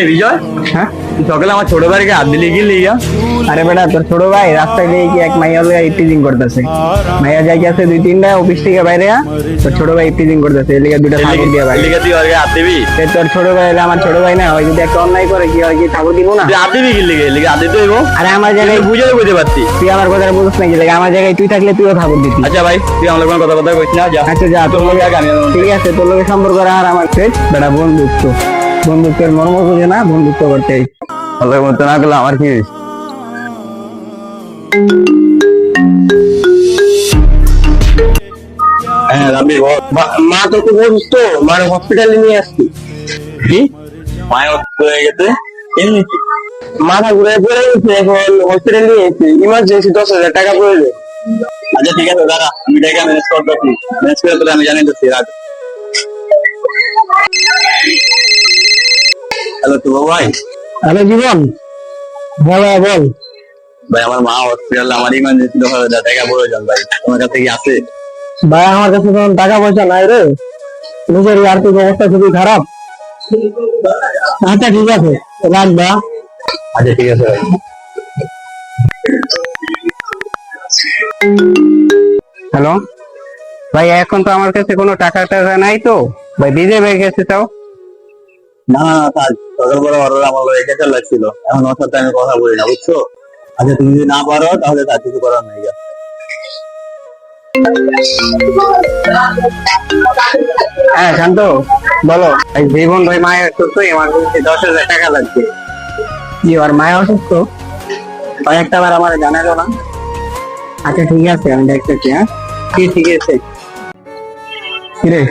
বিজয়, হ্যাঁ সকালে আমার ছোট ভাইকে হাত দিলি কি লিগা? আরে বেটা তোর ছোট ভাই রাস্তায় দিয়ে কি এক মাইয়া লইয়া ইফটিজিং করতেছে। মাইয়া যাই আছে দুই তিনটা অফিস থেকে বাইরে তোর ছোট ভাই ইফটিজিং করতেছে, এর লিগে দুইটা ঠাকুর দিয়া ভাই। লিগা তুই ওকে হাত দিবি? তোর ছোট ভাই হলে আমার ছোট ভাই না, ওই যদি একটা অন্যায় করে কি হয়, কি ঠাকুর দিব না? তুই হাত দিবি কি লিগে? লিগা হাত দিতে হইব। আরে আমার জায়গায় বুঝে বুঝতে পারছি। তুই আমার কথা বুঝছ নাকি? লাগে আমার জায়গায় তুই থাকলে তুইও ঠাকুর দিতি। আচ্ছা ভাই, তুই আমার কোনো কথা কইস না, যা। আচ্ছা যা, তোর লগে ঠিক আছে, তোর লগে সম্পর্ক আর আমার বেটা বন্ধুত্ব, বন্ধুত্বের মর্ম বুঝে না, বন্ধুত্ব করতে ভালো মতো না করলে আমার কি? হ্যাঁ রাবি বল। মা তো খুব অসুস্থ, মার হসপিটালে নিয়ে আসছি। কি মায়ের অসুস্থ হয়ে গেছে? এমনি কি? মাথা ঘুরে পড়ে গেছে, এখন হসপিটালে নিয়ে এসেছি, ইমার্জেন্সি 10,000 টাকা প্রয়োজন। আচ্ছা ঠিক আছে দাদা, আমি টাকা ম্যানেজ করতেছি। ম্যানেজ করে তোরা আমি জানিয়ে দিচ্ছি, রাখ। হ্যালো তো ভাই। হ্যালো জীবন, বল বল। ভাই আমার মা হসপিটালে, আমার ইমার্জেন্সি 10,000 টাকা প্রয়োজন ভাই, তোমার কাছে কি আছে? ভাই আমার কাছে তখন টাকা পয়সা নাই রে, নিজের আর্থিক অবস্থা খুবই খারাপ। আচ্ছা ঠিক আছে, রাখবা। আচ্ছা ঠিক আছে ভাই। হ্যালো ভাই, এখন তো আমার কাছে কোনো টাকা টাকা নাই তো ভাই, বিজয় ভাই কাছে তাও। না না না থাক, সকালবেলা অর্ডার আমার রেখে চলে ছিল, এখন ওর সাথে আমি কথা বলি না, বুঝছো? আচ্ছা তুমি যদি না পারো তাহলে তার কিছু করার নেই। হ্যাঁ শান্ত, বলো। ভাই জীবন ভাই মায়ের অসুস্থ, এমার্জেন্সি 10,000 টাকা লাগবে। কি আর মায়ের অসুস্থ? কয়েকটা বার আমার জানালো না। আচ্ছা ঠিক আছে, আমি দেখতেছি। হ্যাঁ কি ঠিক আছে? কিরে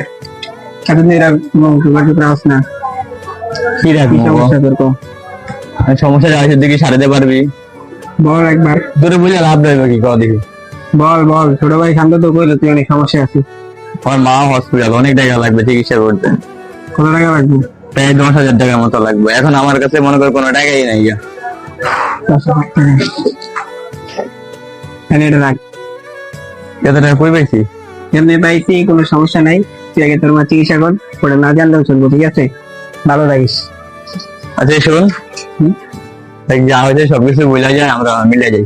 এতদিন এরা যোগাযোগ রাখছ না, কি কি রাখবো? সমস্যা তোর? কো সমস্যা আছে, দিকে সারাতে পারবি? বল একবার, তোরে বুঝলে লাভ দেবে কি কর দেখি। বল বল। ছোট ভাই শান্ত তো কইলো তুই অনেক সমস্যা আছে। আমার মা হসপিটাল, অনেক টাকা লাগবে চিকিৎসা করতে। কত টাকা লাগবে? প্রায় 10,000 টাকার মতো লাগবে। এখন আমার কাছে মনে কর কোনো টাকাই নাই। 10,000 টাকা। এটা রাখ। এত টাকা কই পাইছি? এমনি পাইছি, কোনো সমস্যা নাই। তুই আগে তোর মা চিকিৎসা কর, ওটা না জানলেও চলবো, ঠিক আছে? ভালো থাকিস। আচ্ছা শোন, যা হয়েছে সবকিছু বোঝা যায়, আমরা মিলে যাই।